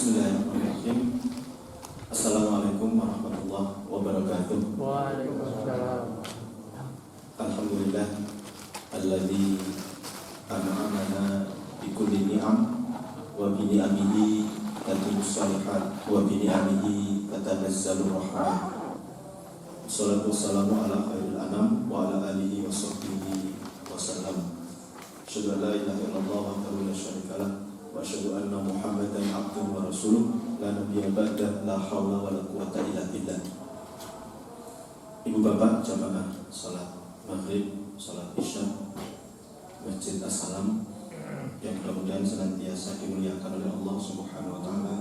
Bismillahirrahmanirrahim. Assalamualaikum warahmatullahi wabarakatuh. Waalaikumsalam. Alhamdulillah alladzi an'amana bi kulli ni'am wa bi ni'amihi tatimmus shalihat wa bi ni'amihi tatanazzalu rahmah. Wassalatu wassalamu ala khairil anam wa ala alihi wa sahbihi wa sallam. Asyhadu an la ilaha illallah wahdahu la syarika lah wa asyhadu anna Muhammadan abduhu wa rasuluh la nabiyya ba'da la haula wa la quwwata illa billah. Ibu bapak jamaah salat maghrib, salat isya Masjid As-Salam yang mudah-mudahan senantiasa dimuliakan oleh Allah Subhanahu wa taala,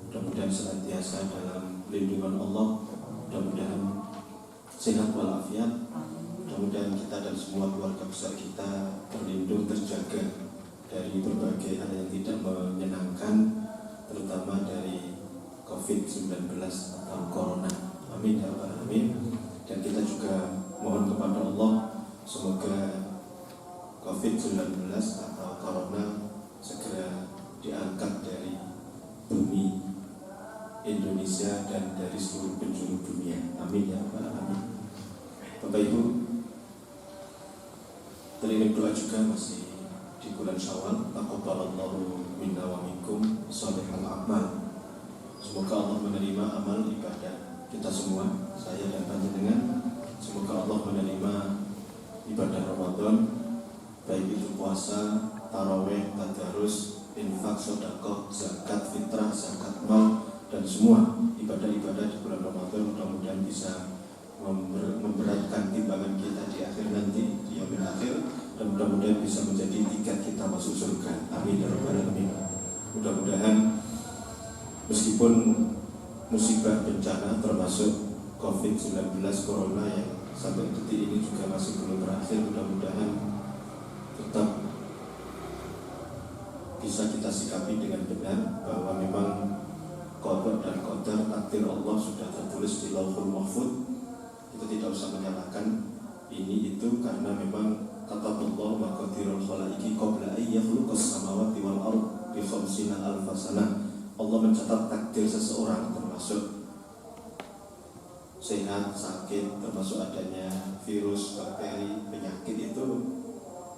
mudah-mudahan senantiasa dalam lindungan Allah, mudah-mudahan sehat walafiat, mudah-mudahan kita dan semua keluarga besar kita terlindung, terjaga dari berbagai hal yang tidak menyenangkan, terutama dari COVID-19 atau Corona. Amin ya rabbal alamin. Dan kita juga mohon kepada Allah semoga COVID-19 atau Corona segera diangkat dari bumi Indonesia dan dari seluruh penjuru dunia. Amin ya rabbal alamin. Bapak Ibu, teringat doa juga masih di bulan Syawal. Taqabbalallahu minna wa minkum shalihal a'mal. Semoga Allah menerima amal ibadah kita semua, saya dan panjenengan. Semoga Allah menerima ibadah Ramadan, baik itu puasa, tarawih, tadarus, infak, sedekah, zakat, fitrah, zakat mal, dan semua ibadah-ibadah di bulan Ramadan mudah-mudahan bisa memberatkan timbangan kita di akhir nanti, di yaumil akhir, dan mudah-mudahan bisa menjadi tiket kita masuk surga. Amin ya rabbal alamin. Mudah-mudahan meskipun musibah bencana termasuk COVID-19 Corona yang sampai detik ini juga masih belum berakhir, mudah-mudahan tetap bisa kita sikapi dengan benar bahwa memang qada dan qadar takdir Allah sudah tertulis di Lauhul Mahfuz. Kita tidak usah menyalahkan ini itu karena memang kataballahu maqadirul khalaiqi qabla an yakhluqas samawati wal ardh bi 50 alf sanah. Allah mencatat takdir seseorang termasuk sehat, sakit, termasuk adanya virus, bakteri, penyakit, itu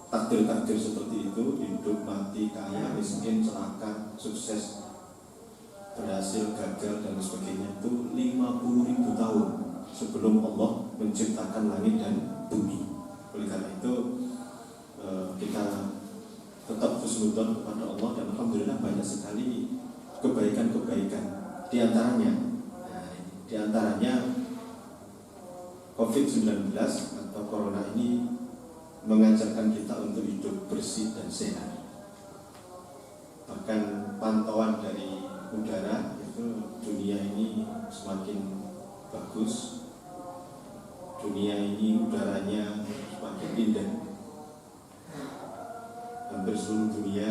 takdir-takdir seperti itu, hidup, mati, kaya, miskin, celaka, sukses, berhasil, gagal, dan sebagainya, itu 50.000 tahun sebelum Allah menciptakan langit dan bumi. Oleh karena itu kita tetap husnudzon kepada Allah, dan alhamdulillah banyak sekali kebaikan-kebaikan. Di antaranya COVID-19 atau Corona ini mengajarkan kita untuk hidup bersih dan sehat. Bahkan pantauan dari udara itu dunia ini semakin bagus. Dunia ini udaranya semakin indah. Hampir seluruh dunia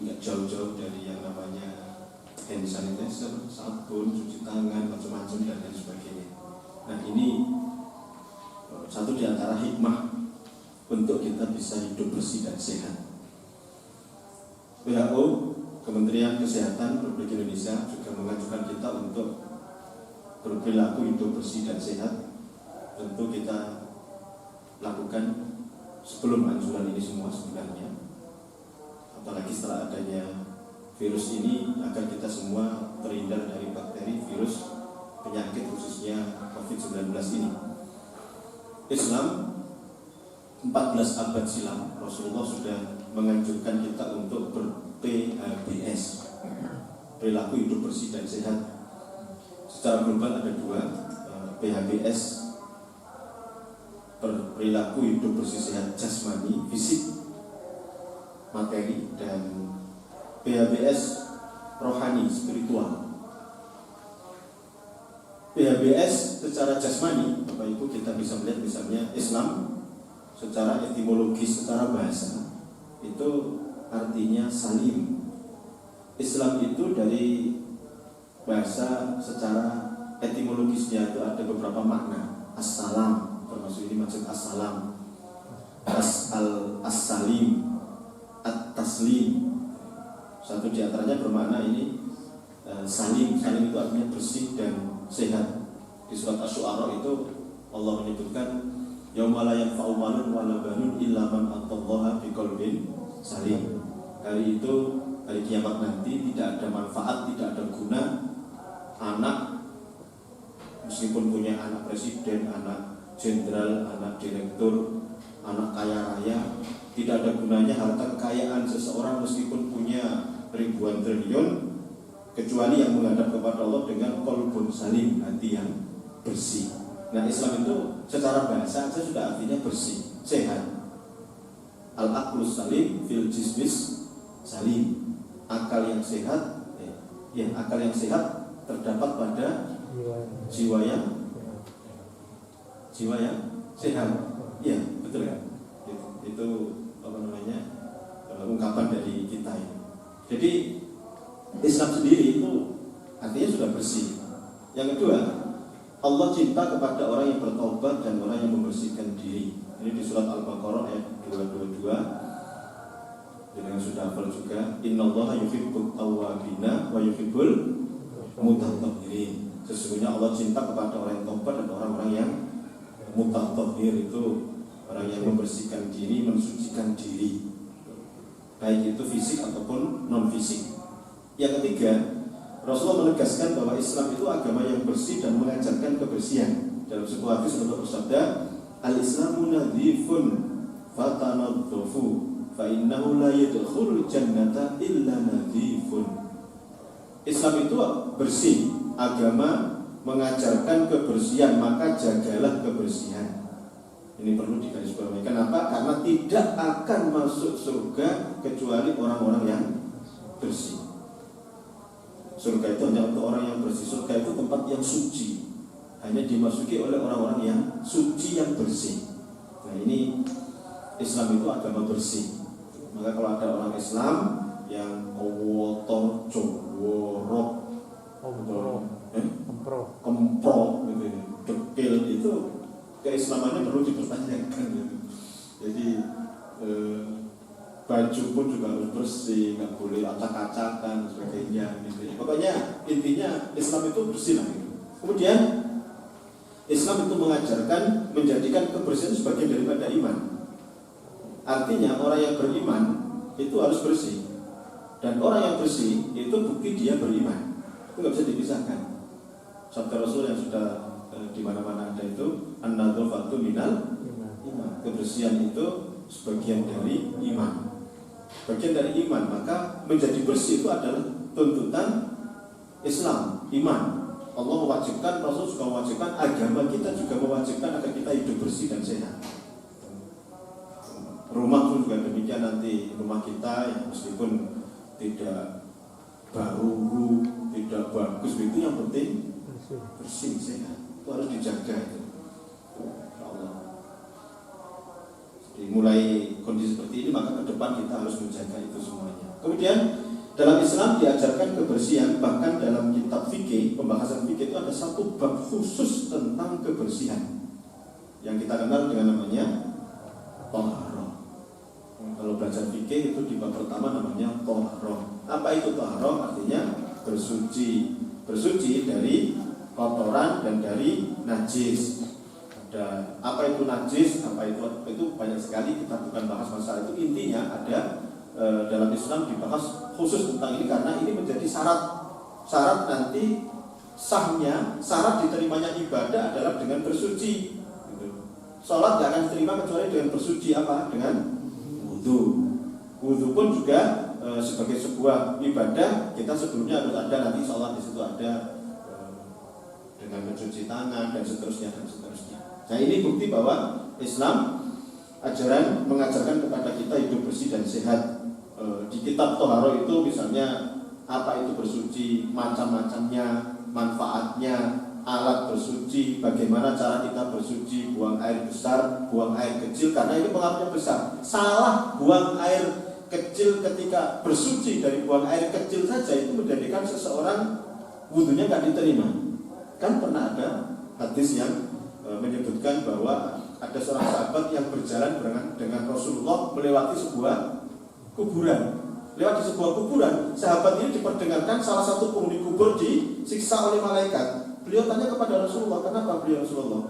nggak jauh-jauh dari yang namanya hand sanitizer, sabun, cuci tangan, macam-macam dan lain sebagainya. Nah, ini satu di antara hikmah untuk kita bisa hidup bersih dan sehat. WHO, Kementerian Kesehatan Republik Indonesia, juga mengajukan kita untuk berperilaku hidup bersih dan sehat. Tentu kita lakukan sebelum anjuran ini semua sebenarnya, apalagi setelah adanya virus ini, agar kita semua terhindar dari bakteri, virus, penyakit khususnya COVID-19 ini. Islam 14 abad silam Rasulullah sudah menganjurkan kita untuk ber-PHBS, perilaku hidup bersih dan sehat. Secara global ada dua, PHBS, perilaku hidup bersih sehat jasmani, fisik, materi, dan PHBS rohani, spiritual. PHBS secara jasmani, Bapak Ibu, kita bisa melihat misalnya Islam secara etimologis, secara bahasa itu artinya salim. Islam itu dari bahasa secara etimologisnya itu ada beberapa makna. Assalam, termasuk ini maksud assalam, as-salim, at-taslim, Satu di antaranya bermakna ini salim. Salim itu artinya bersih dan sehat. Di surat Asy-Syu'ara itu Allah menyebutkan yauma la yanfa'u malun wa la banun illa man atallaha biqalbin salim. Hari itu, hari kiamat nanti, tidak ada manfaat, tidak ada guna anak, meskipun punya anak presiden, anak jenderal, anak direktur, anak kaya raya, tidak ada gunanya harta kekayaan seseorang meskipun punya ribuan triliun, kecuali yang menghadap kepada Allah dengan qalbun salim, hati yang bersih. Nah, Islam itu secara bahasa saja sudah artinya bersih, sehat. Al-aqlus salim fil jismis salim. Akal yang sehat, akal yang sehat terdapat pada jiwa yang sehat. Iya, betul ya. Itu apa namanya? Ungkapan dari kita ini. Jadi Islam sendiri itu artinya sudah bersih. Yang kedua, Allah cinta kepada orang yang bertobat dan orang yang membersihkan diri. Ini di surat Al-Baqarah ayat 222. Dan yang sudah hafal juga, innallaha yuhibbut tawwabina wa yuhibbul mutatahhirin. Sesungguhnya Allah cinta kepada orang yang tobat dan orang-orang yang mutatahhir, itu orang yang membersihkan diri, mensucikan diri, baik itu fisik ataupun non fisik. Yang ketiga, Rasulullah menegaskan bahwa Islam itu agama yang bersih dan mengajarkan kebersihan. Dalam sebuah hadis Rasulullah bersabda, al-Islamu nadhifun fatanadhafu fa innahu la yadkhulul jannata illa nadhifun. Islam itu bersih, agama mengajarkan kebersihan, maka jagalah kebersihan. Ini perlu digarisbawahi. Kenapa? Karena tidak akan masuk surga kecuali orang-orang yang bersih. Surga itu hanya untuk orang yang bersih. Surga itu tempat yang suci, hanya dimasuki oleh orang-orang yang suci, yang bersih. Nah, ini Islam itu agama bersih. Maka kalau ada orang Islam yang kotor, jorok, kemprok gitu, dekil, itu keislamannya perlu dipertanyakan gitu. Jadi baju pun juga harus bersih, nggak boleh acak-acakan dan sebagainya gitu. Pokoknya intinya Islam itu bersih lah gitu. Kemudian Islam itu mengajarkan menjadikan kebersihan sebagian daripada iman. Artinya orang yang beriman itu harus bersih, dan orang yang bersih itu bukti dia beriman. Itu nggak bisa dipisahkan. Sabda Rasul yang sudah di mana-mana ada itu, an-nadhafatu minal iman. Kebersihan itu sebagian dari iman. Bagian dari iman, maka menjadi bersih itu adalah tuntutan Islam, iman. Allah mewajibkan, Rasul juga mewajibkan, agama kita juga mewajibkan agar kita hidup bersih dan sehat. Rumah pun juga demikian, nanti rumah kita ya, meskipun tidak baru, tidak bagus, itu yang penting bersih, sehat. Itu harus dijaga itu. Ya Allah. Jadi mulai kondisi seperti ini, maka ke depan kita harus menjaga itu semuanya. Kemudian dalam Islam diajarkan kebersihan, bahkan dalam kitab fikih, pembahasan fikih itu ada satu bab khusus tentang kebersihan yang kita kenal dengan namanya thaharah. Kalau belajar fikih itu di bab pertama namanya thaharah. Apa itu thaharah? Artinya bersuci, bersuci dari kotoran dan dari najis. Dan apa itu najis, apa itu banyak sekali, kita bukan bahas masalah itu. Intinya ada dalam Islam dibahas khusus tentang ini karena ini menjadi syarat nanti sahnya, syarat diterimanya ibadah adalah dengan bersuci. Sholat tidak akan diterima kecuali dengan bersuci apa? Dengan wudhu. Wudhu pun juga sebagai sebuah ibadah, kita sebelumnya harus ada, nanti sholat di situ ada dengan mencuci tangan dan seterusnya dan seterusnya. Nah, ini bukti bahwa Islam ajaran mengajarkan kepada kita hidup bersih dan sehat. Di kitab Thaharah itu misalnya apa itu bersuci, macam-macamnya, manfaatnya, alat bersuci, bagaimana cara kita bersuci, buang air besar, buang air kecil, karena ini pengaruhnya besar. Salah buang air kecil ketika bersuci dari buang air kecil saja itu menjadikan seseorang wudhunya nggak diterima. Kan pernah ada hadis yang menyebutkan bahwa ada seorang sahabat yang berjalan dengan Rasulullah melewati sebuah kuburan. lewat di sebuah kuburan. Sahabat ini diperdengarkan salah satu penghuni kubur disiksa oleh malaikat. Beliau tanya kepada Rasulullah, kenapa beliau Rasulullah?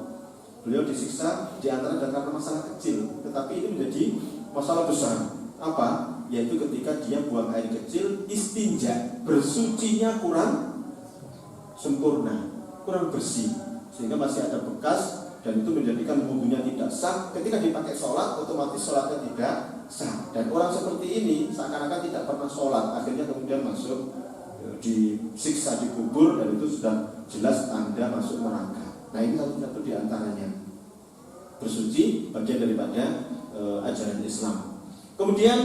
Beliau disiksa di antara karena masalah kecil, tetapi ini menjadi masalah besar. Apa? Yaitu ketika dia buang air kecil, istinja, bersucinya kurang sempurna, kurang bersih, sehingga masih ada bekas, dan itu menjadikan wudunya tidak sah. Ketika dipakai sholat, otomatis sholatnya tidak sah. Dan orang seperti ini seakan-akan tidak pernah sholat, akhirnya kemudian masuk disiksa di kubur, dan itu sudah jelas tanda masuk neraka. Nah, ini satu-satu di antaranya. Bersuci bagian daripada ajaran Islam. Kemudian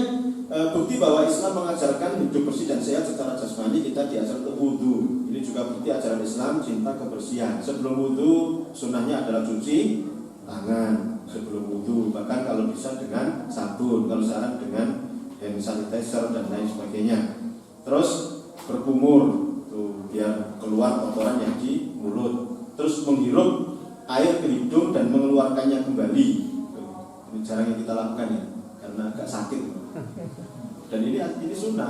bukti bahwa Islam mengajarkan hidup bersih dan sehat secara jasmani, kita diajar untuk wudu. Ini juga bukti ajaran Islam, cinta kebersihan. Sebelum wudu, sunnahnya adalah cuci tangan sebelum wudu. Bahkan kalau bisa dengan sabun, kalau saran dengan hand sanitizer dan lain sebagainya. Terus berkumur, tuh, biar keluar kotoran yang di mulut. Terus menghirup air ke hidung dan mengeluarkannya kembali. Ini jarang yang kita lakukan ya, karena agak sakit. Dan ini sunnah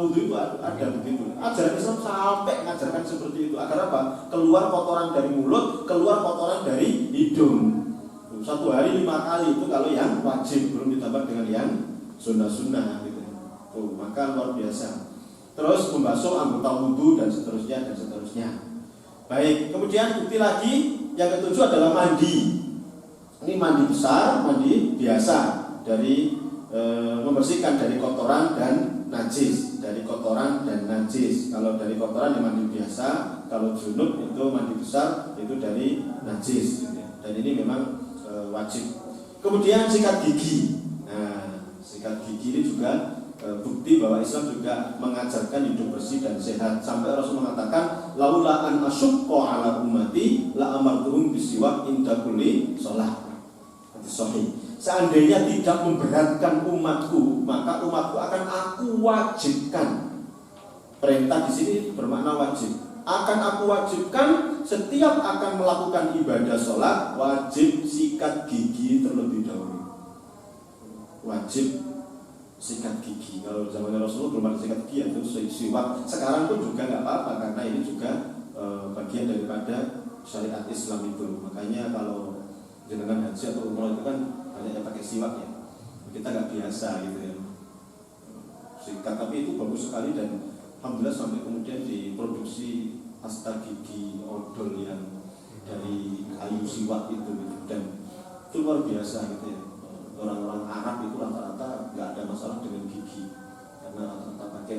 wudu itu ada begitu. Ajaran Islam sampai mengajarkan seperti itu. Agar apa? Keluar kotoran dari mulut, keluar kotoran dari hidung. 1 hari 5 kali itu kalau yang wajib, belum ditambah dengan yang sunnah gitu. Tuh, maka luar biasa. Terus membasuh anggota wudu dan seterusnya dan seterusnya. Baik, kemudian bukti lagi yang ketujuh adalah mandi. Ini mandi besar, mandi biasa, dari membersihkan dari kotoran dan najis, Kalau dari kotoran yang mandi biasa, kalau junub itu mandi besar, itu dari najis. Dan ini memang wajib. Kemudian sikat gigi. Nah, sikat gigi ini juga bukti bahwa Islam juga mengajarkan hidup bersih dan sehat. Sampai Rasul mengatakan, laula an asyqa ala ummati la amartuhum bisiwak inda kulli shalah. Hadis sahih. Seandainya tidak memberatkan umatku, maka umatku akan aku wajibkan. Perintah di sini bermakna wajib. Akan aku wajibkan setiap akan melakukan ibadah sholat, wajib sikat gigi terlebih dahulu. Wajib sikat gigi. Kalau zaman Rasulullah belum ada sikat gigi, itu siwak. Sekarang pun juga nggak apa-apa, karena ini juga bagian daripada syariat Islam itu. Makanya kalau jenengan haji atau umroh itu kan banyak yang pakai siwak ya. Kita nggak biasa gitu ya. Sikat, tapi itu bagus sekali, dan alhamdulillah sampai kemudian diproduksi pasta gigi odol yang dari kayu siwak itu gitu. Dan itu luar biasa gitu ya. Orang-orang Arab itu rata-rata nggak ada masalah dengan gigi, karena rata-rata pakai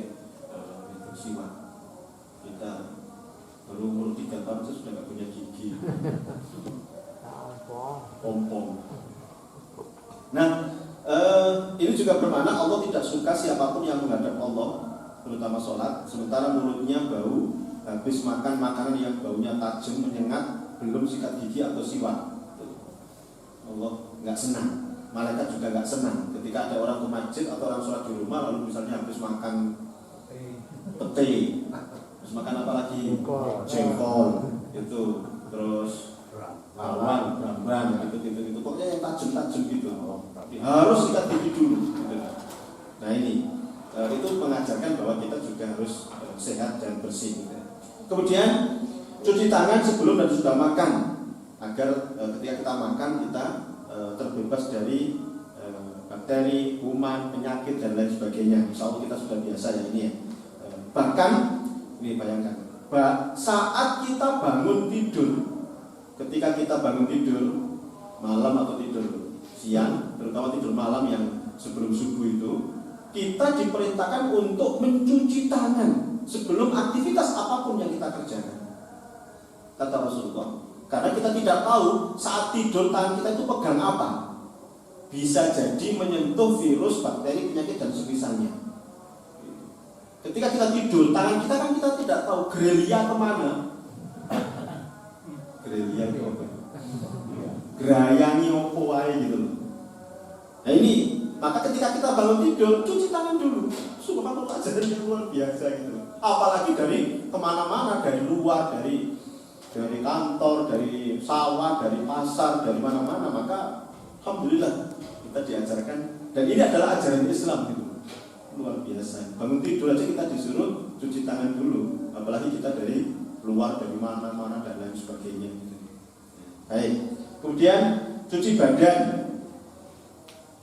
itu siwak. Kita baru umur 3 tahun sudah nggak punya gigi. Pompong. Nah, ini juga bermakna Allah tidak suka siapapun yang menghadap Allah, terutama sholat, sementara mulutnya bau, habis makan makanan yang baunya tajam menyengat, belum sikat gigi atau siwak. Allah nggak senang. Malaikat juga nggak senang ketika ada orang ke masjid atau orang sholat di rumah, lalu misalnya habis makan pete, habis makan apa lagi? Jengkol, itu, terus bawang, brambang, gitu. Pokoknya yang tajam-tajam gitu. Harus sikat gigi dulu. Gitu. Nah ini itu mengajarkan bahwa kita juga harus sehat dan bersih. Gitu. Kemudian cuci tangan sebelum dan sudah makan, agar ketika kita makan kita terbebas dari bakteri, kuman, penyakit dan lain sebagainya. Insya Allah kita sudah biasa ya ini ya. Bahkan ini bayangkan, saat kita bangun tidur, ketika kita bangun tidur malam atau tidur siang, terutama tidur malam yang sebelum subuh itu, kita diperintahkan untuk mencuci tangan sebelum aktivitas apapun yang kita kerjakan. Kata Rasulullah. Karena kita tidak tahu saat tidur tangan kita itu pegang apa. Bisa jadi menyentuh virus, bakteri, penyakit dan semisalnya. Ketika kita tidur, tangan kita kan kita tidak tahu gerilya kemana. Gerilya itu apa? Gerayangi opo wae gitu loh. Nah ini, maka ketika kita bangun tidur, cuci tangan dulu. Subhanallah, ajaran yang luar biasa gitu. Apalagi dari kemana-mana, dari luar, dari kantor, dari sawah, dari pasar, dari mana-mana, maka alhamdulillah kita diajarkan, dan ini adalah ajaran Islam gitu. luar biasa. Bangun tidur aja kita disuruh cuci tangan dulu, apalagi kita dari luar, dari mana-mana dan lain sebagainya. Baik. Kemudian cuci badan,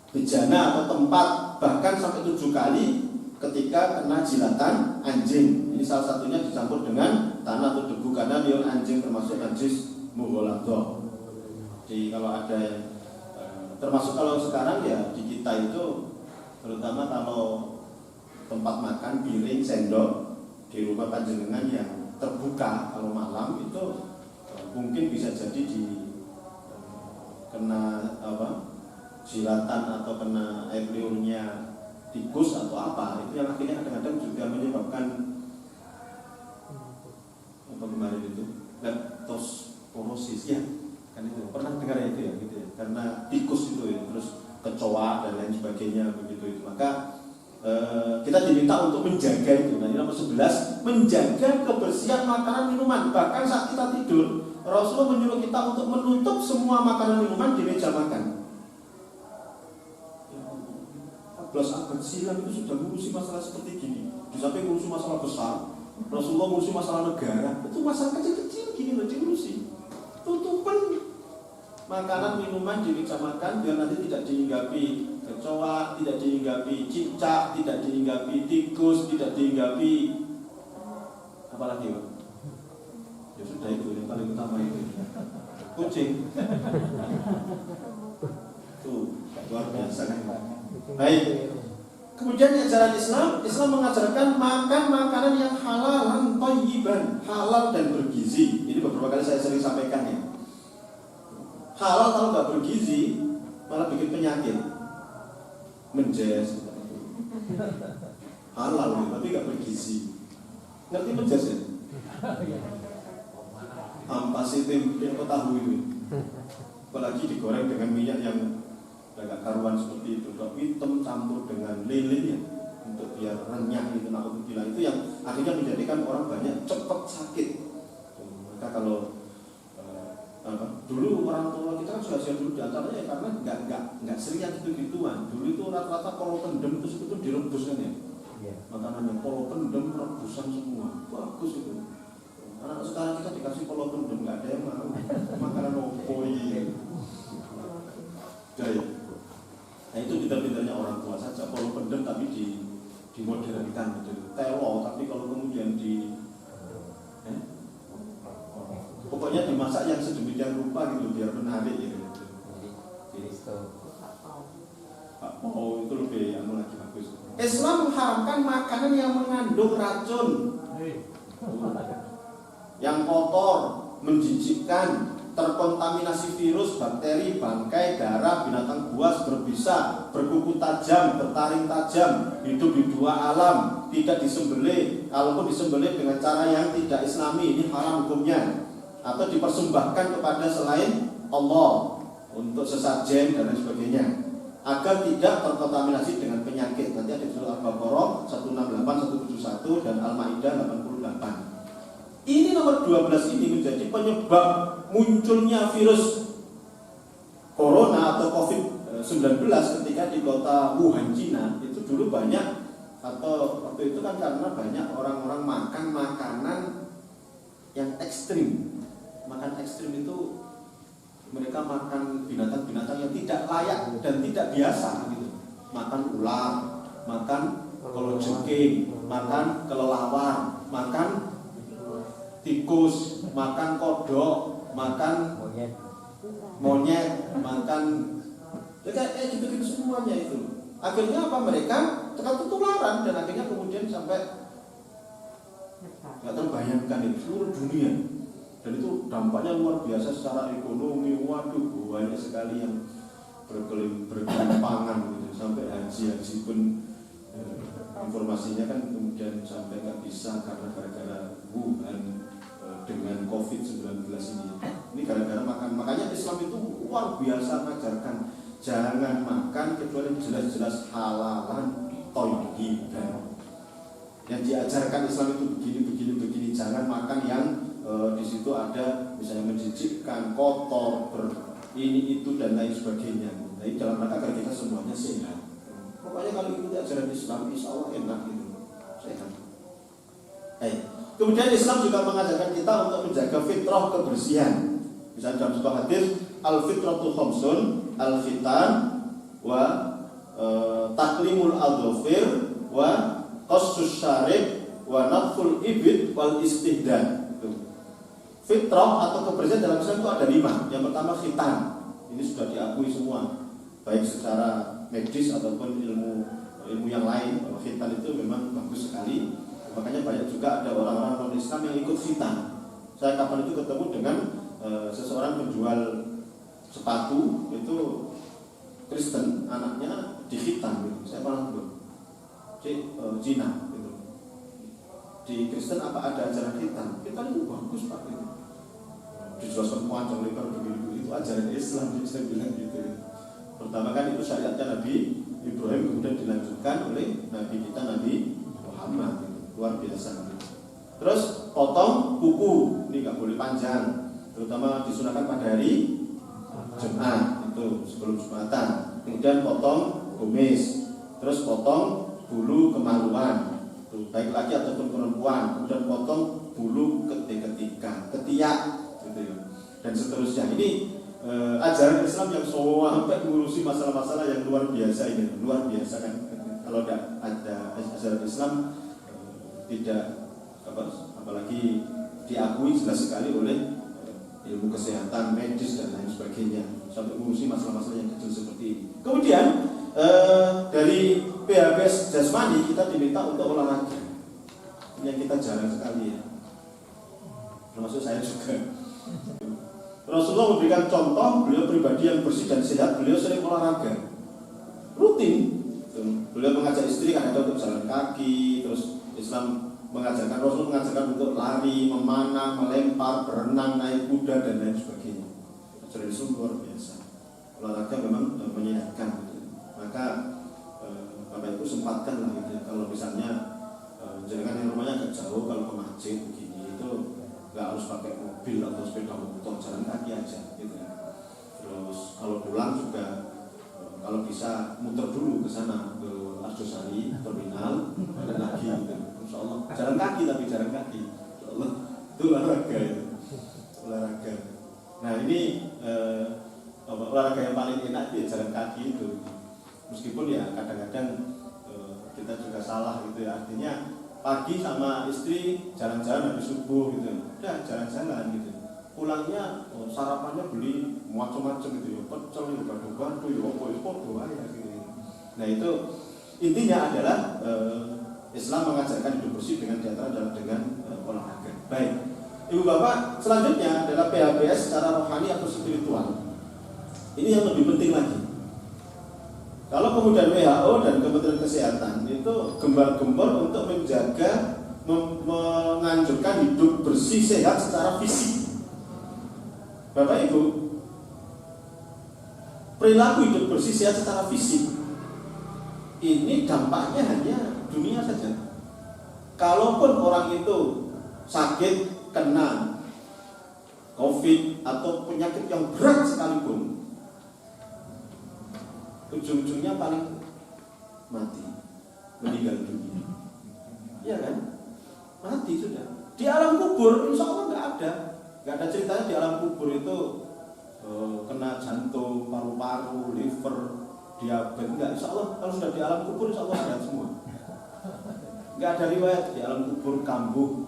bejana atau tempat bahkan sampai 7 kali ketika kena jilatan anjing. Ini salah satunya dicampur dengan tanah atau debu karena liur anjing termasuk najis mughaladhah. Jadi kalau ada termasuk kalau sekarang ya di kita itu terutama kalau tempat makan, piring, sendok di rumah panjenengan yang terbuka kalau malam itu mungkin bisa jadi kena jilatan atau kena air liurnya tikus atau apa, itu yang akhirnya kadang-kadang juga menyebabkan apa kemarin itu leptospirosis ya, kan itu pernah dengar ya itu ya, gitu ya, karena tikus itu ya, terus kecoa dan lain sebagainya begitu itu. Maka kita diminta untuk menjaga itu. Nah, ini nomor 11, menjaga kebersihan makanan minuman. Bahkan saat kita tidur, Rasulullah menyuruh kita untuk menutup semua makanan minuman di meja makan. 14 abad silam itu sudah ngurusi masalah seperti gini. Di samping ngurusi masalah besar, Rasulullah ngurusi masalah negara. Itu masalah kecil-kecil gini loh diurusi. Tutupan makanan minuman di meja makan biar nanti tidak dihinggapi kecoa, tidak dihinggapi cicak, tidak dihinggapi tikus, tidak dihinggapi apalagi Pak? Ya sudah itu yang paling utama itu kucing. Tuh luar biasa kan. Baik. Kemudian ajaran Islam mengajarkan makan makanan yang halalan thayyiban, halal dan bergizi. Ini beberapa kali saya sering sampaikan ya. Halal kalau nggak bergizi malah bikin penyakit. Menjes halal tapi nggak bergizi. Ngerti menjes ya? Ampasi tempe atau tahu itu, apalagi digoreng dengan minyak yang agak karuan seperti itu, hitam campur dengan lilin ya, untuk biar renyah itu, naudzubillah, itu yang akhirnya menjadikan orang banyak cepat sakit. Maka kalau dulu orang tua kita kan sudah dulu diantaranya ya, karena nggak sering yang gitu-gituan. Dulu itu rata-rata polo pendem itu direbus kan ya, makanannya polo pendem rebusan semua, bagus itu. Anak sekarang kita dikasih polo pendem nggak ada yang mau makanan opo ini. Jadi, nah itu pintar-pintarnya orang tua saja, polo pendem tapi dimodernkan gitu, telo tapi kalau kemudian pokoknya dimasak yang sedemikian rupa gitu biar menarik gitu. Oh itu lebih lagi bagus. Islam mengharamkan makanan yang mengandung racun, yang kotor, menjijikkan, terkontaminasi virus, bakteri, bangkai, darah, binatang buas, berbisa, berkuku tajam, bertaring tajam, hidup di dua alam, tidak disembelih, kalaupun disembelih dengan cara yang tidak islami, ini haram hukumnya. Atau dipersembahkan kepada selain Allah untuk sesajen dan lain sebagainya, agar tidak terkontaminasi dengan penyakit. Nanti ada di surah Al-Baqarah 168, 171 dan Al-Maidah 88. Ini nomor 12 ini menjadi penyebab munculnya virus corona atau COVID-19 ketika di kota Wuhan, Cina. Itu dulu banyak, atau waktu itu kan karena banyak orang-orang makan makanan yang ekstrim. Makan ekstrim itu mereka makan binatang-binatang yang tidak layak dan tidak biasa gitu. Makan ular, makan kalajengking, makan kelelawar, makan tikus, makan kodok, makan monyet, makan kayak gitu-gitu semuanya itu. Akhirnya apa, mereka ketularan dan akhirnya kemudian sampai nggak terbayangkan itu seluruh dunia. Dan itu dampaknya luar biasa secara ekonomi. Waduh, banyak sekali yang bergelimpangan gitu. Sampai haji pun informasinya kan kemudian sampai nggak bisa karena gara-gara Wuhan dengan COVID-19 ini. Ini gara-gara makan. Makanya Islam itu luar biasa mengajarkan jangan makan kecuali jelas-jelas halalan thayyiban. Yang diajarkan Islam itu begini. Jangan makan yang di situ ada misalnya menjijikkan, kotor, ini itu dan lain sebagainya. Nah, dalam rangka agar kita semuanya sehat. Pokoknya kalau ikuti ajaran Islam, insya Allah enak gitu, sehat. Kemudian Islam juga mengajarkan kita untuk menjaga fitrah kebersihan. Misalnya dalam sebuah hadis, al-fitratu khamsun, al-fitan wa taklimul adhofir wa qassus syarib wa naful ibid wal istihdan. Fitrah atau kebersihan dalam Islam itu ada 5. Yang pertama khitan. Ini sudah diakui semua, baik secara medis ataupun ilmu yang lain, bahwa khitan itu memang bagus sekali. Makanya banyak juga ada orang-orang non-Islam yang ikut khitan. Saya kapan itu ketemu dengan seseorang penjual sepatu itu Kristen, anaknya dikhitan gitu. Saya malah belum Cina gitu. Di Kristen apa ada ajaran khitan? Khitan itu bagus Pak gitu. Dijelaskan panjang lebar begini, itu ajaran Islam, saya bilang gitu. Pertama kan itu syariatnya Nabi Ibrahim, kemudian dilanjutkan oleh Nabi kita Nabi Muhammad gitu. Luar biasa. Terus potong kuku, ini nggak boleh panjang, terutama disunahkan pada hari Jumat itu sebelum Jumatan. Kemudian potong kumis, terus potong bulu kemaluan, baik laki ataupun perempuan. Kemudian potong bulu ketiak, gitu ya. Dan seterusnya. Ini ajaran Islam yang sampai mengurusi masalah-masalah yang luar biasa ini, luar biasa kan. Kalau ada ajaran Islam tidak apalagi diakui jelas sekali oleh ilmu kesehatan, medis dan lain sebagainya, sampai mengurusi masalah-masalah yang kecil seperti ini. Kemudian dari PHBS jasmani kita diminta untuk olahraga, yang kita jarang sekali ya, termasuk saya juga. Rasulullah memberikan contoh, beliau pribadi yang bersih dan sehat, beliau sering olahraga rutin. Beliau mengajak istri kan ada untuk jalan kaki, terus Islam mengajarkan, Rasul mengajarkan untuk lari, memanah, melempar, berenang, naik kuda dan lain sebagainya. Ajaran Islam luar biasa. Olahraga memang menyehatkan gitu. Maka Bapak Ibu sempatkan lah gitu. Kalau misalnya jangan yang rumahnya agak jauh, kalau ke masjid begini itu nggak harus pakai mobil atau sepeda motor, jalan kaki aja gitu. Terus kalau pulang juga kalau bisa muter dulu ke sana, ke Arjosari terminal, dan lagi gitu. Insya Allah jalan kaki, tapi jalan kaki. Insya Allah itu olahraga itu. Olahraga. Nah ini olahraga yang paling enak itu ya jalan kaki itu. Meskipun ya kadang-kadang kita juga salah gitu ya. Artinya pagi sama istri jalan-jalan habis subuh gitu, udah jalan-jalan gitu. Pulangnya sarapannya beli macam-macam gitu ya, pecel, gado-gado, ya apa itu ya gitu. Nah itu intinya adalah Islam mengajarkan hidup bersih dengan diantara adalah dengan olahraga. Baik, Ibu Bapak, selanjutnya adalah PHBS secara rohani atau spiritual. Ini yang lebih penting lagi. Kalau kemudian WHO dan Kementerian Kesehatan itu gembar-gembor untuk menjaga, menganjurkan hidup bersih sehat secara fisik. Bapak Ibu, perilaku hidup bersih sehat secara fisik ini dampaknya hanya dunia saja. Kalaupun orang itu sakit, kena COVID atau penyakit yang berat sekalipun, ujung-ujungnya paling mati, meninggal dunia. Iya kan? Mati sudah. Di alam kubur insya Allah nggak ada ceritanya di alam kubur itu kena jantung, paru-paru, liver, diabetes. Enggak, insya Allah kalau sudah di alam kubur insya Allah ada semua. Nggak ada riwayat di alam kubur kambuh.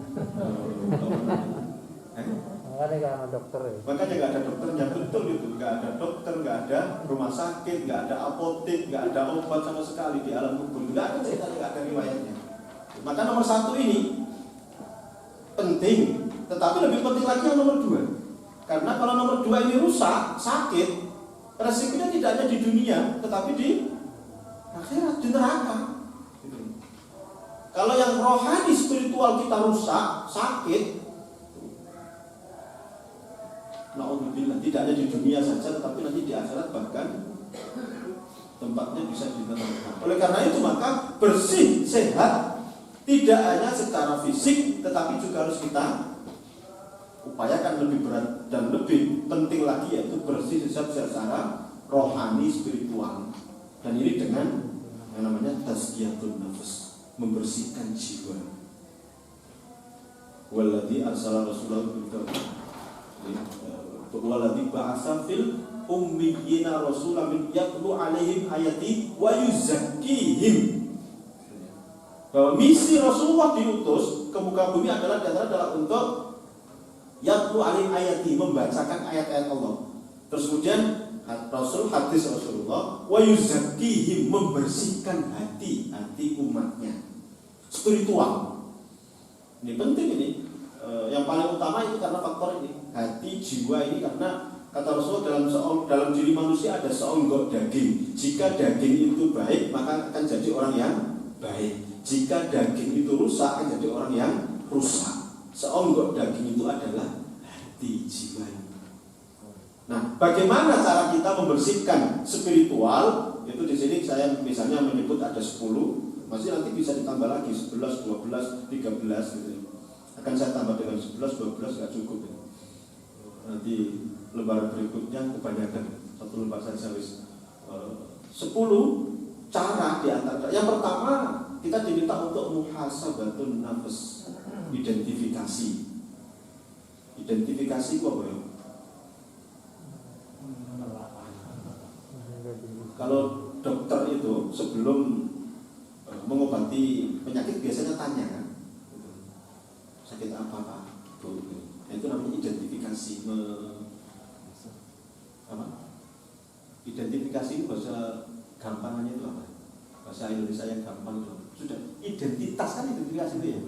Makanya nggak ada dokter ya. Makanya nggak ada dokternya, betul itu. Nggak ada dokter, nggak ada rumah sakit, nggak ada apotek, nggak ada obat sama sekali di alam kubur. Nggak ada ceritanya, nggak ada riwayatnya. Maka nomor 1 ini penting, tetapi lebih penting lagi yang nomor 2. Karena kalau nomor 2 ini rusak, sakit, resikonya tidak hanya di dunia, tetapi di akhirat, di neraka. Kalau yang rohani spiritual kita rusak, sakit, na'udzubillah, tidak hanya di dunia saja, tetapi nanti di akhirat bahkan tempatnya bisa di neraka. Oleh karena itu maka bersih, sehat tidak hanya secara fisik, tetapi juga harus kita upayakan lebih berat dan lebih penting lagi, yaitu bersih sehat secara rohani spiritual. Dan ini dengan yang namanya tazkiyatun nafs, membersihkan jiwa. Walladzi arsala rasulahu bil huda walladzi ba'atsa fil ummiyina rasulan yatlu alaihim ayati wa yuzakkihim. Bahwa misi Rasulullah diutus ke muka bumi adalah untuk yatlu alaihim ayati, membacakan ayat-ayat Allah. Terus kemudian hadis Rasulullah wa yuzakkihim, membersihkan hati umatnya, spiritual. Ini penting ini. Yang paling utama itu karena faktor ini, hati jiwa ini, karena kata Rasulullah dalam diri manusia ada seonggok daging. Jika daging itu baik maka akan jadi orang yang baik. Jika daging itu rusak akan jadi orang yang rusak. Seonggok daging itu adalah hati jiwa. Nah, bagaimana cara kita membersihkan spiritual? Itu di sini saya misalnya menyebut ada 10, masih nanti bisa ditambah lagi 11, 12, 13 gitu. Akan saya tambah dengan 11, 12 nggak cukup ya. Nanti lembaran berikutnya kebanyakan, satu lembar saja wis 10 cara di antara. Yang pertama, kita diminta untuk muhasabatun nafs, identifikasi. Identifikasi itu apa ya? Kalau dokter itu sebelum mengobati penyakit biasanya tanya kan, sakit apa Pak? Itu namanya identifikasi. Identifikasi itu bahasa gampangannya itu apa? Bahasa Indonesia yang gampang itu sudah identitas kan, identifikasi itu ya.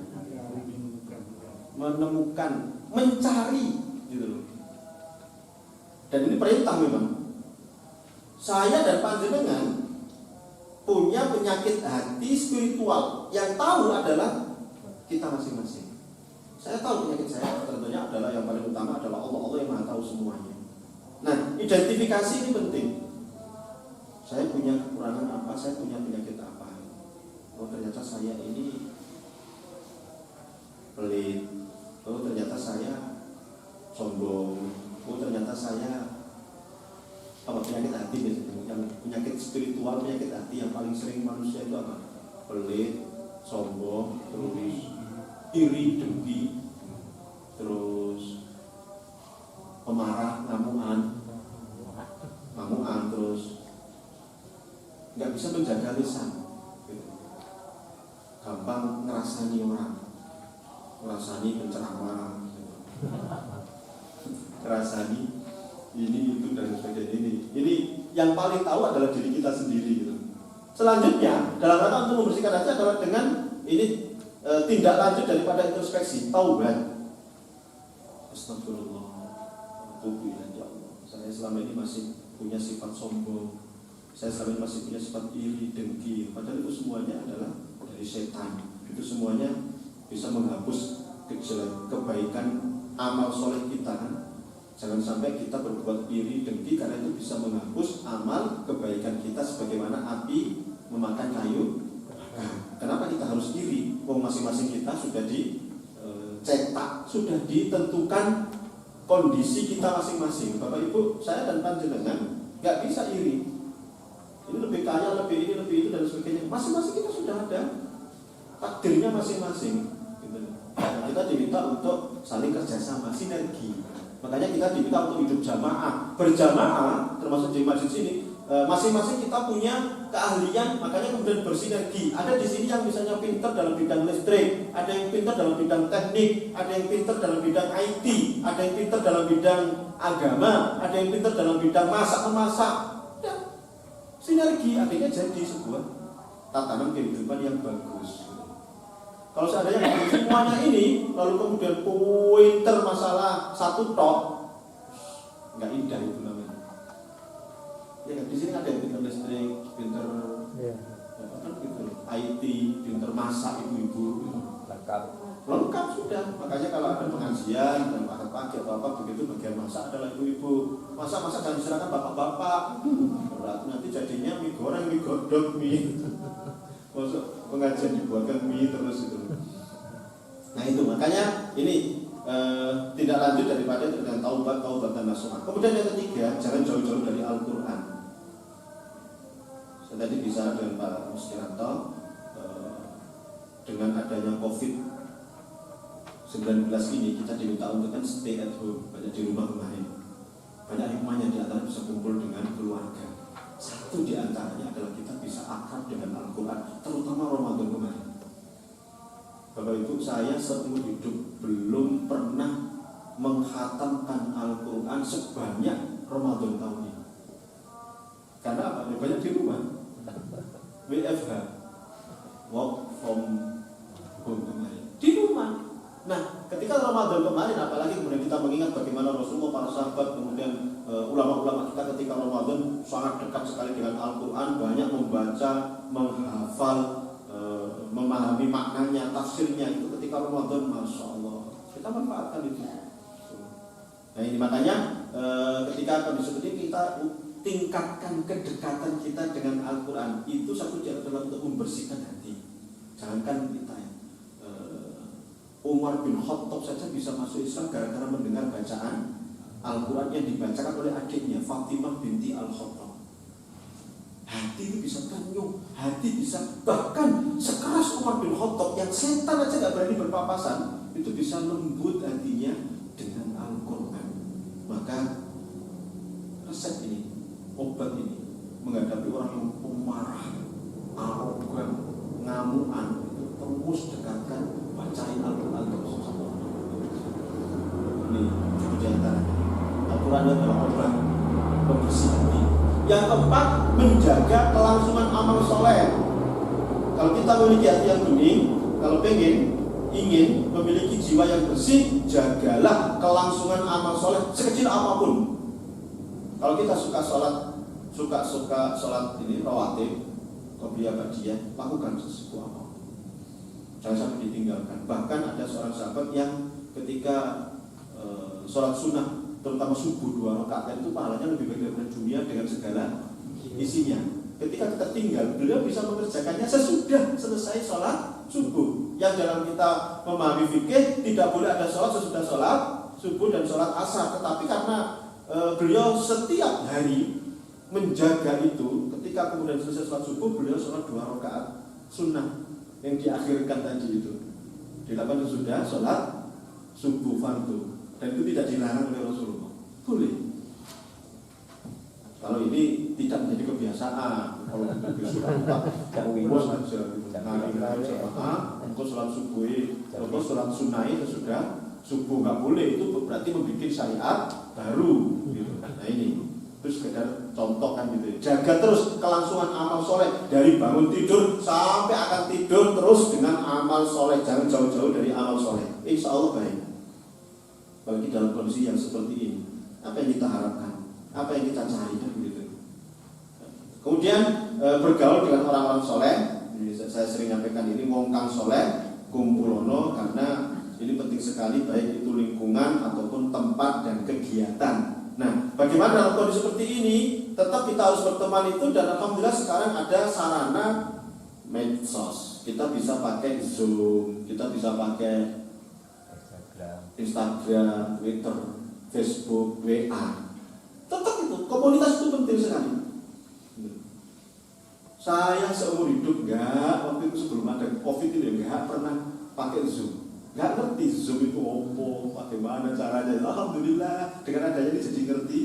Menemukan, mencari gitu loh. Dan ini perintah memang. Saya dan panjenengan punya penyakit hati spiritual, yang tahu adalah kita masing-masing. Saya tahu penyakit saya, tentunya adalah yang paling utama adalah Allah yang Maha tahu semuanya. Nah, identifikasi ini penting. Saya punya kekurangan apa, saya punya penyakit apa. Oh, ternyata saya ini pelit. Oh, ternyata saya sombong. Oh, ternyata saya penyakit hati biasanya. Yang penyakit spiritual, penyakit hati yang paling sering manusia itu apa? Pelit, sombong, terus iri, dengki, terus pemarah, ngamuan, terus nggak bisa menjaga lisan, gampang ngerasani orang, ngerasani penceramah, ngerasani ini itu dan sebagainya. Ini yang paling tahu adalah diri kita sendiri gitu. Selanjutnya dalam rangka untuk membersihkan hati adalah dengan ini tindak lanjut daripada introspeksi, taubat. Astagfirullah, tubuh ya Allah. Saya selama ini masih punya sifat sombong. Saya selama ini masih punya sifat iri, dengki. Padahal itu semuanya adalah dari setan. Itu semuanya bisa menghapus kebaikan amal soleh kita kan. Jangan sampai kita berbuat iri, dengki, karena itu bisa menghapus amal kebaikan kita sebagaimana api memakan kayu. Kenapa kita harus iri? Masing-masing kita sudah dicetak, sudah ditentukan kondisi kita masing-masing. Bapak Ibu, saya dan panjenengan nggak bisa iri. Ini lebih kaya, lebih ini, lebih itu dan sebagainya. Masing-masing kita sudah ada takdirnya masing-masing. Nah, kita diminta untuk saling kerjasama, sinergi. Makanya kita diminta untuk hidup jamaah, berjamaah, termasuk di masjid sini. Masing-masing kita punya keahlian, makanya kemudian bersinergi. Ada di sini yang misalnya pintar dalam bidang listrik, ada yang pintar dalam bidang teknik, ada yang pintar dalam bidang IT, ada yang pintar dalam bidang agama, ada yang pintar dalam bidang masak-memasak. Ya, sinergi akhirnya jadi sebuah tatanan kehidupan yang bagus. Kalau seandainya semuanya ini lalu kemudian pintar masalah satu tok, nggak indah itu namanya. Ya di sini ada yang pintar listrik, pintar kan gitu, IT, pintar masak, ibu-ibu lengkap sudah. Makanya kalau ada pengajian dan pagi atau apa begitu, bagian masak adalah ibu-ibu. Masak jangan diserahkan bapak-bapak. Berat nanti jadinya mie goreng, mie godok, mie. Masuk pengajian dibuatkan mie terus itu. Nah itu makanya ini tidak lanjut daripada dengan taubat dan nasuha. Kemudian yang ketiga, jangan jauh-jauh dari Al-Quran. Saya tadi bicara dengan Pak Muskiranto, dengan adanya COVID-19 ini kita diminta untuk kan stay at home, banyak di rumah kemarin. Banyak hikmahnya, di antara bisa kumpul dengan keluarga. Satu di antaranya adalah kita bisa akrab dengan Al-Quran, terutama Ramadan kemarin. Bapak Ibu, saya seumur hidup belum pernah menghatamkan Al-Quran sebanyak Ramadan tahun ini. Karena apa? Banyak di rumah. WFH, work from home kemarin, di rumah. Nah, ketika Ramadan kemarin, apalagi kemudian kita mengingat bagaimana Rasulullah, para sahabat, kemudian ulama-ulama kita ketika Ramadan sangat dekat sekali dengan Al-Quran, banyak membaca, menghafal, memahami maknanya, tafsirnya itu ketika Ramadan, Masya Allah. Kita manfaatkan itu. Nah ini makanya ketika kami seperti ini, kita tingkatkan kedekatan kita dengan Al-Quran. Itu satu cara adalah untuk membersihkan hati. Jangankan kita ya, Umar bin Khattab saja bisa masuk Islam gara-gara mendengar bacaan Al-Quran yang dibacakan oleh adiknya Fatimah binti Al-Khattab. Hati itu bisa tanyung, hati bisa, bahkan sekeras Umar bin Khattab yang setan aja gak berani berpapasan, itu bisa lembut hatinya dengan Al-Quran. Maka resep ini, obat ini menghadapi orang yang pemarah, arogan, ngamuan, itu terus dekatkan, bacain Al-Quran terus. Ini cukup diantaranya. Al-Quran adalah obat pembersih hati. Yang keempat, menjaga kelangsungan amal soleh. Kalau kita memiliki hati yang bening, kalau ingin memiliki jiwa yang bersih, jagalah kelangsungan amal soleh sekecil apapun. Kalau kita suka sholat ini rawatib, qobliyah ba'diyah, lakukan sesuatu apapun. Jangan sampai ditinggalkan. Bahkan ada seorang sahabat yang ketika sholat sunnah, terutama subuh 2 rakaat itu pahalanya lebih baik daripada dunia dengan segala isinya. Ketika kita tinggal, beliau bisa mengerjakannya sesudah selesai sholat subuh. Yang dalam kita memahami fikih tidak boleh ada sholat sesudah sholat subuh dan sholat asar. Tetapi karena beliau setiap hari menjaga itu, ketika kemudian selesai sholat subuh, beliau sholat 2 rakaat sunnah yang diakhirkan tadi itu dilakukan sesudah sholat subuh fardu. Dan itu tidak dilarang oleh Rasulullah. Boleh. Kalau ini tidak menjadi kebiasaan. Kalau kebiasaan bos aja engkau sholat subuh, engkau sholat sunnah sesudah subuh, nggak boleh. Itu berarti membuat syariat baru gitu. Nah ini terus sekedar contoh kan gitu. Jaga terus kelangsungan amal soleh dari bangun tidur sampai akan tidur, terus dengan amal soleh. Jangan jauh-jauh dari amal soleh. Insya Allah baik. Bagi dalam kondisi yang seperti ini, apa yang kita harapkan, apa yang kita cari kan begitu. Kemudian bergaul dengan orang-orang soleh. Saya sering nyampaikan ini, ngongkang soleh, kumpulono, karena ini penting sekali, baik itu lingkungan ataupun tempat dan kegiatan. Nah, bagaimana dalam kondisi seperti ini? Tetap kita harus berteman itu, dan alhamdulillah sekarang ada sarana medsos. Kita bisa pakai Zoom, kita bisa pakai Instagram, Twitter, Facebook, WA. Tetap itu, komunitas itu penting sekali. Saya seumur hidup waktu itu sebelum ada COVID ini nggak pernah pakai Zoom. Nggak ngerti Zoom itu apa, bagaimana caranya. Alhamdulillah dengan adanya ini jadi ngerti.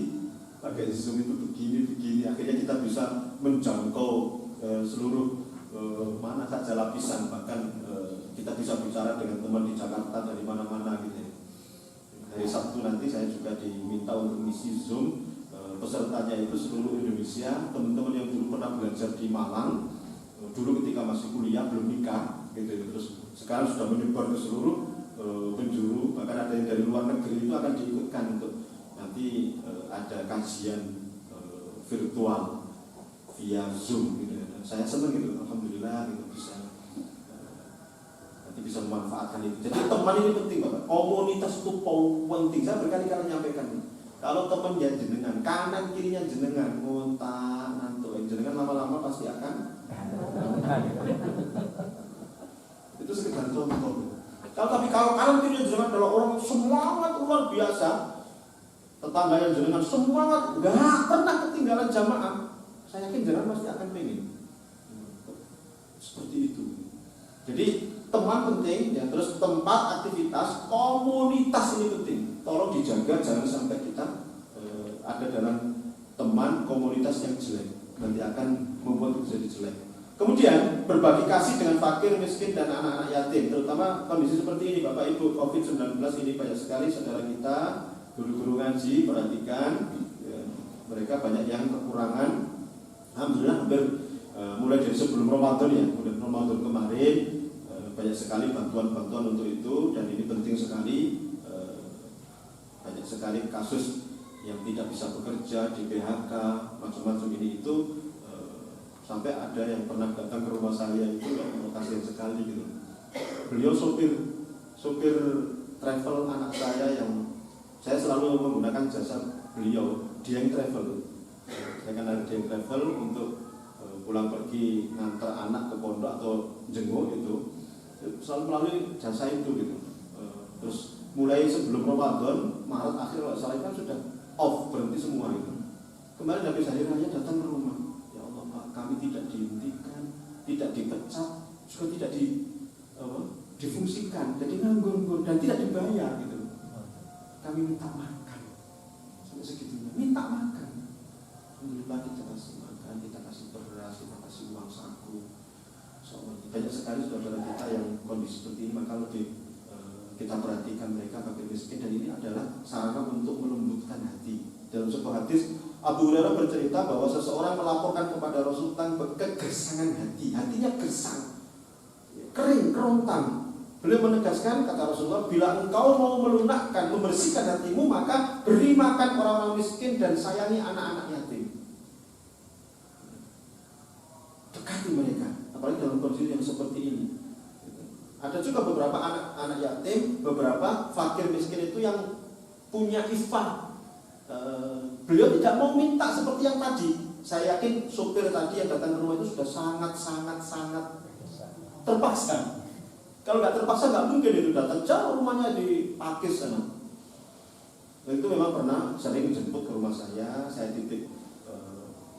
Pakai Zoom itu begini. Akhirnya kita bisa menjangkau seluruh mana saja lapisan. Bahkan kita bisa bicara dengan teman di Jakarta dari mana-mana gitu. Hari Sabtu nanti saya juga diminta untuk mengisi Zoom. Pesertanya itu seluruh Indonesia, teman-teman yang dulu pernah belajar di Malang, dulu ketika masih kuliah belum nikah, gitu. Terus sekarang sudah menyebar ke seluruh penjuru, bahkan ada yang dari luar negeri itu akan diikutkan untuk nanti ada kajian virtual via Zoom, gitu. Dan saya senang gitu, alhamdulillah gitu bisa memanfaatkan itu. Jadi teman ini penting Bapak. Komunitas itu penting. Saya berkali-kali menyampaikan. Kalau teman yang jenengan, kanan kirinya jenengan, ngontak, nantuk, jenengan lama-lama pasti akan. Itu sekedar contoh. Kalau kanan kirinya jenengan adalah orang semangat luar biasa, tetangga yang jenengan semangat, nggak pernah ketinggalan jamaah, saya yakin jenengan pasti akan pengen. Seperti itu. Jadi teman penting, ya, terus tempat aktivitas, komunitas ini penting. Tolong dijaga, jangan sampai kita ada dalam teman komunitas yang jelek, nanti akan membuat menjadi jelek. Kemudian berbagi kasih dengan fakir, miskin, dan anak-anak yatim, terutama kondisi seperti ini, Bapak Ibu. COVID-19 ini banyak sekali saudara kita, guru-guru ngaji, perhatikan, ya, mereka banyak yang kekurangan. Alhamdulillah hampir mulai dari sebelum Ramadan, ya, mulai Ramadan kemarin, banyak sekali bantuan-bantuan untuk itu, dan ini penting sekali. Banyak sekali kasus yang tidak bisa bekerja, di PHK, macam-macam ini itu. Sampai ada yang pernah datang ke rumah saya itu, kasihan sekali gitu. Beliau sopir travel anak saya, yang saya selalu menggunakan jasa beliau. Dia yang travel. Saya kan ada dia yang travel untuk pulang pergi ngantar anak ke pondok atau jenguk itu, selalu melalui jasa itu gitu. Terus mulai sebelum Ramadan, Maret akhir kalau salah kan sudah off, berhenti semua itu. Kemarin habis hari raya datang ke rumah. Kami tidak dihentikan, tidak dipecat, juga tidak difungsikan, jadi nganggur dan tidak dibayar gitu. Kami minta makan, sampai segitunya, minta makan. Alhamdulillah kita kasih makan, kita kasih beras, kita kasih uang saku. Banyak sekali saudara kita yang kondisi seperti ini, maka lebih kita perhatikan mereka bagi miskin, dan ini adalah sarana untuk melembutkan hati. Dalam sebuah hadis, Abu Hurairah bercerita bahwa seseorang melaporkan kepada Rasul tentang kegersangan hati. Hatinya gersang, kering, kerontang. Beliau menegaskan, kata Rasulullah, bila engkau mau melunakkan, membersihkan hatimu, maka beri makan orang-orang miskin dan sayangi anak-anak yatim. Dekati mereka, apalagi dalam kondisi yang seperti ini. Ada juga beberapa anak-anak yatim, beberapa fakir miskin itu yang punya ifah. Beliau tidak mau minta seperti yang tadi. Saya yakin sopir tadi yang datang ke rumah itu sudah sangat terpaksa. Kalau nggak terpaksa nggak mungkin itu datang, jauh rumahnya di Pakis sana. Nah, itu memang pernah sering jemput ke rumah saya titip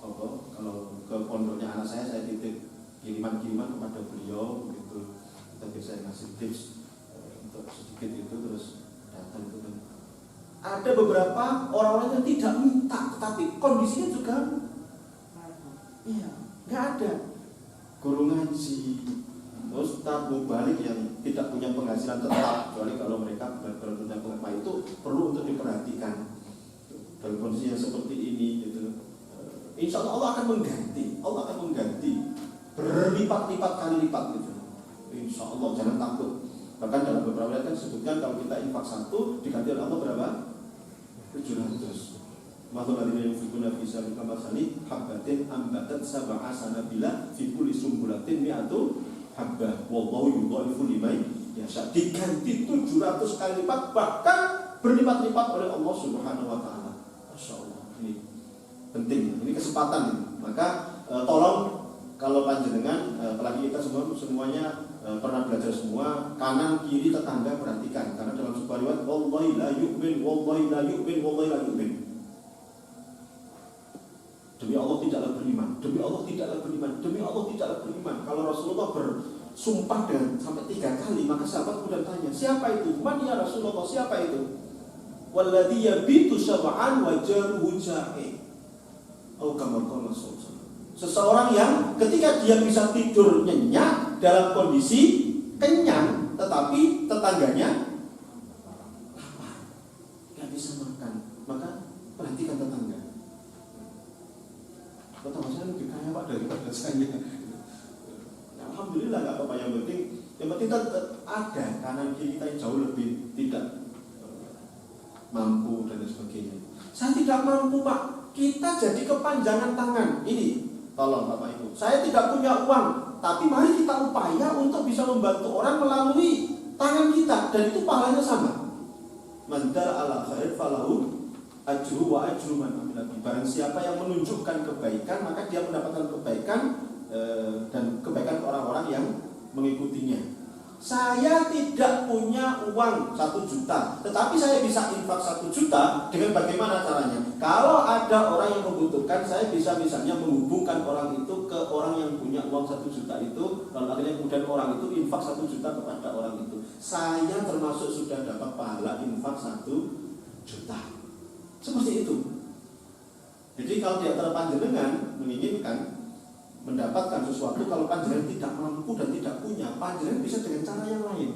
kalau ke pondoknya anak saya titip kiriman-kiriman kepada beliau gitu. Tapi saya ngasih tips untuk sedikit itu, terus datang ke rumah. Ada beberapa orang-orang yang tidak minta, tetapi kondisinya juga nggak ada. Guru ngaji, ustaz mubalik yang tidak punya penghasilan tetap, kecuali kalau mereka benar-benar punya penghasilan, itu perlu untuk diperhatikan. Dalam kondisi yang seperti ini, gitu. Insya Allah akan mengganti berlipat-lipat kali lipat gitu. Insya Allah, jangan takut. Bahkan dalam beberapa ayat kan disebutkan kalau kita infak 1 diganti oleh Allah berapa? 700. Maksudnya yang fikuna bisa dikambasani habbatin ambatat sab'a sanabila fi kulli sumbulatin mi'atu habbah wallahu yudhaifu liman yasha. Diganti 700 kali lipat, bahkan berlipat-lipat oleh Allah Subhanahu wa taala. Masyaallah. Ini penting, ini kesempatan ini. Maka tolong kalau panjenengan, apalagi kita semuanya pernah belajar semua, kanan kiri tetangga perhatikan, karena dalam sebuah riwayat wallahi la yu'min, wallahi la yu'min, wallahi la yu'min. Demi Allah tidaklah beriman, demi Allah tidaklah beriman, demi Allah tidaklah beriman. Kalau Rasulullah bersumpah dengan sampai 3 kali, maka sahabat kemudian tanya, siapa itu? Man ya Rasulullah, siapa itu? Walladhi yabitu syab'an wa jaruhu ja'i. Oh kama qala sallallahu. Seseorang yang ketika dia bisa tidur nyenyak dalam kondisi kenyang, tetapi tetangganya lapar, nggak bisa makan, maka perhatikan tetangga. Tetangga saya lebih kaya Pak daripada saya. Alhamdulillah nggak apa-apa, yang penting tetap ada kanan kiri kita yang jauh lebih tidak mampu dan sebagainya. Saya tidak mampu Pak, kita jadi kepanjangan tangan ini. Tolong Bapak Ibu, saya tidak punya uang, tapi mari kita upaya untuk bisa membantu orang melalui tangan kita, dan itu pahalanya sama. Man dalla ala khairin falahu ajru wa ajru man amila bihi. Barang siapa yang menunjukkan kebaikan, maka dia mendapatkan kebaikan dan kebaikan orang-orang yang mengikutinya. saya tidak punya uang 1 juta, tetapi saya bisa infak 1 juta dengan bagaimana caranya? Kalau ada orang yang membutuhkan, saya bisa misalnya menghubungkan orang itu ke orang yang punya uang 1 juta itu, lalu akhirnya kemudian orang itu infak 1 juta kepada orang itu. Saya termasuk sudah dapat pahala infak 1 juta. Seperti itu. Jadi kalau di antara panjenengan menginginkan mendapatkan sesuatu, kalau panjenengan tidak mampu dan tidak punya, panjenengan bisa dengan cara yang lain.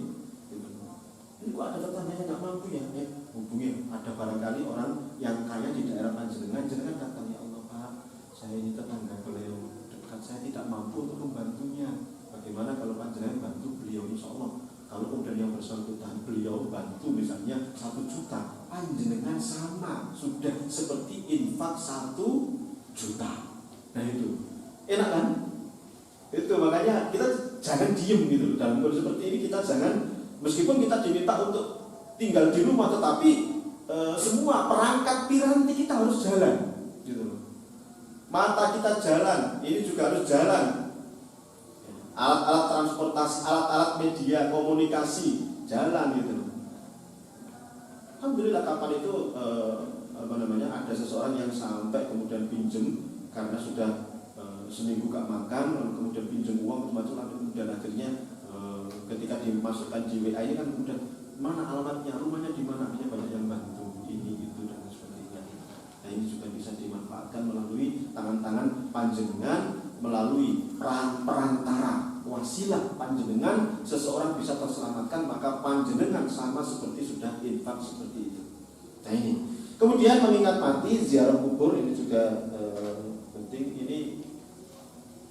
Ini kok ada tetangga yang tidak mampu ya? Hubungi. Ada barangkali orang yang kaya di daerah panjenengan, jenengan datang, ya Allah Pak, saya ini tetangga beliau dekat, saya tidak mampu untuk membantunya. Bagaimana kalau panjenengan bantu beliau? Insya Allah. Kalau kemudian yang bersangkutan beliau bantu misalnya 1 juta, panjenengan sama sudah seperti infak 1 juta. Nah itu enak kan? Itu makanya kita jangan diem gitu. Dalam kondisi seperti ini kita jangan, meskipun kita diminta untuk tinggal di rumah, tetapi semua perangkat piranti kita harus jalan gitu. Mata kita jalan, ini juga harus jalan. Alat-alat transportasi, alat-alat media komunikasi jalan gitu. Alhamdulillah kapan itu ada seseorang yang sampai kemudian pinjem karena sudah seminggu gak makan, lalu kemudian pinjam uang macam-macam, lalu kemudian akhirnya ketika dimasukkan di WA ini kan kemudian mana alamatnya, rumahnya di mana, akhirnya banyak yang bantu ini itu dan sebagainya. Nah ini juga bisa dimanfaatkan melalui tangan-tangan panjenengan, melalui perantara wasilah panjenengan, seseorang bisa terselamatkan, maka panjenengan sama seperti sudah infak seperti itu. Nah ini kemudian mengingat mati, ziarah kubur ini juga penting. Ini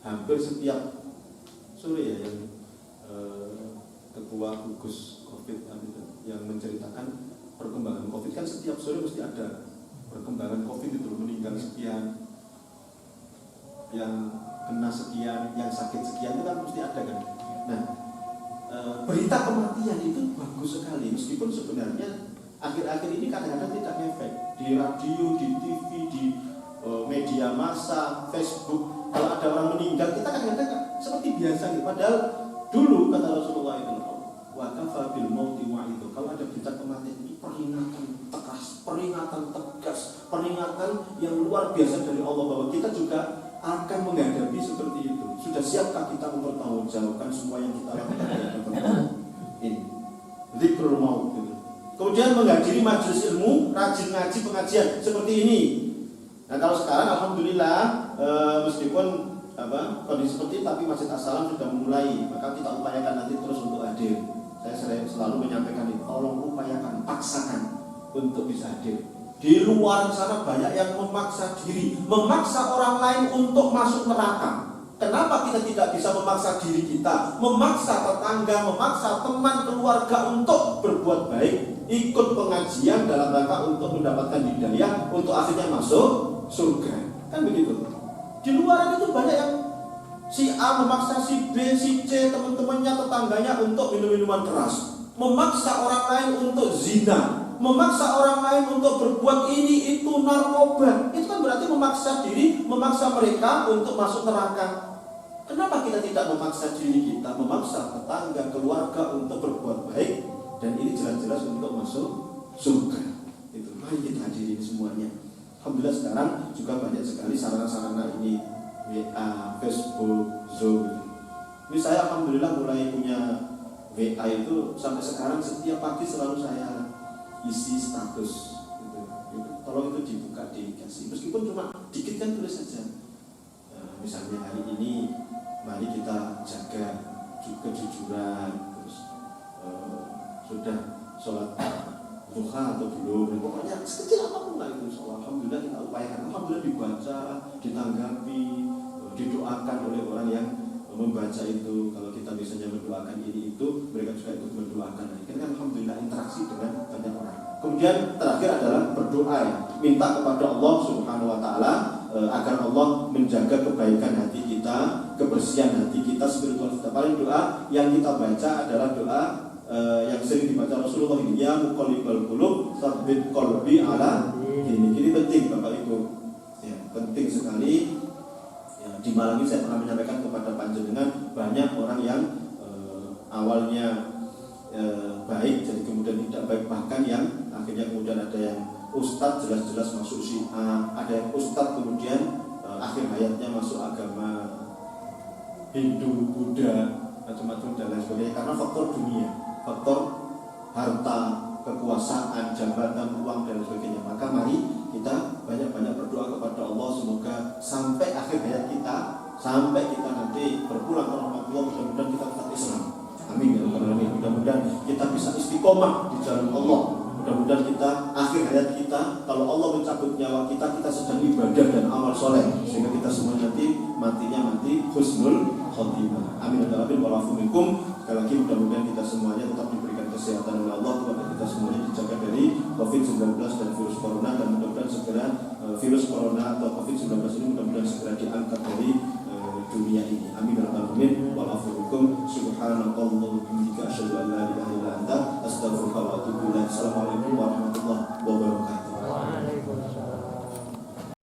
hampir setiap sore ya yang ketua gugus COVID yang menceritakan perkembangan COVID, kan setiap sore mesti ada perkembangan COVID itu, meninggal sekian, yang kena sekian, yang sakit sekian, itu kan mesti ada kan. Nah berita kematian itu bagus sekali, meskipun sebenarnya akhir-akhir ini kadang-kadang tidak efek di radio, di TV, di media massa, Facebook. Kalau ada orang meninggal, kita kadang-kadang seperti biasa gitu. Padahal dulu kata Rasulullah itu, wa kafa bil mauti wa'idhu. Kalau ada berita kematian ini peringatan tegas, peringatan tegas, peringatan yang luar biasa dari Allah bahwa kita juga akan menghadapi seperti itu. Sudah siapkah kita mempertanggungjawabkan semua yang kita lakukan? Ini dzikrul maut gitu. Kemudian menghadiri majelis ilmu, rajin ngaji pengajian seperti ini. Nah kalau sekarang alhamdulillah meskipun kondisi seperti itu, tapi Masjid As-Salam sudah memulai, maka kita upayakan nanti terus untuk hadir. Saya selalu menyampaikan ini, tolong upayakan, paksakan untuk bisa hadir. Di luar sana banyak yang memaksa diri, memaksa orang lain untuk masuk neraka. Kenapa kita tidak bisa memaksa diri kita, memaksa tetangga, memaksa teman, keluarga untuk berbuat baik, ikut pengajian dalam rangka untuk mendapatkan hidayah, untuk akhirnya masuk surga. Kan begitu. Di luar itu banyak yang si A memaksa si B, si C, teman-temannya, tetangganya untuk minum-minuman keras, memaksa orang lain untuk zina, memaksa orang lain untuk berbuat ini itu, narkoba. Itu kan berarti memaksa diri, memaksa mereka untuk masuk neraka. Kenapa kita tidak memaksa diri kita, memaksa tetangga, keluarga untuk berbuat baik, dan ini jelas-jelas untuk masuk surga. Itu mari kita hadiri semuanya. Alhamdulillah sekarang juga banyak sekali sarana-sarana ini, WA, Facebook, Zoom. Ini saya alhamdulillah mulai punya WA itu sampai sekarang setiap pagi selalu saya isi status gitu. Tolong itu dibuka, dikasih, meskipun cuma dikit kan, tulis saja. Misalnya hari ini mari kita jaga kejujuran, terus sudah sholat duha atau belum, pokoknya sekecil apapun lah itu. Alhamdulillah kita upayakan, alhamdulillah dibaca, ditanggapi, didoakan oleh orang yang membaca itu. Kalau kita misalnya mendoakan ini itu, mereka juga ikut mendoakan. Ini kan alhamdulillah interaksi dengan banyak orang. Kemudian terakhir adalah berdoa ya, minta kepada Allah Subhanahu wa taala agar Allah menjaga kebaikan hati kita, kebersihan hati kita, spiritual kita. Paling doa yang kita baca adalah doa yang sering dibaca Rasulullah ini, ya muqallibal qulub tsabbit qalbi ala dinik. Ini penting Bapak Ibu. Ya, penting sekali. Ya, di malam ini saya pernah menyampaikan kepada panjenengan, banyak orang yang awalnya baik jadi kemudian tidak baik, bahkan yang akhirnya kemudian ada yang ustadz jelas-jelas masuk Syiah, ada yang ustadz kemudian akhir hayatnya masuk agama Hindu, Buddha, macam-macam dan lain sebagainya karena faktor dunia, faktor harta, kekuasaan, jabatan, uang dan sebagainya. Maka mari kita banyak-banyak berdoa kepada Allah semoga sampai akhir hayat kita, sampai kita nanti berpulang ke rahmat Allah, mudah-mudahan kita tetap Islam. Amin ya rabbal alamin. Mudah-mudahan kita bisa istiqomah di jalan Allah. Mudah-mudahan kita akhir hayat kita, kalau Allah mencabut nyawa kita, kita sedang ibadah dan amal soleh, sehingga kita semua nanti matinya mati husnul khotimah. Amin ya rabbal alamin. Wa'afu minkum. Sekali lagi mudah-mudahan kita semuanya tetap diberikan kesehatan oleh Allah, kepada kita semuanya dijaga dari COVID-19 dan virus corona, dan mudah-mudahan segera virus corona atau COVID-19 ini mudah-mudahan segera diangkat dari dunia ini. Amin ya rabbal alamin. Wa'afu minkum. Subhanakallahumma wa bihamdika asyhadu an la ilaha illa anta astaghfiruka wa atubu ilaik. Assalamualaikum warahmatullahi wabarakatuh.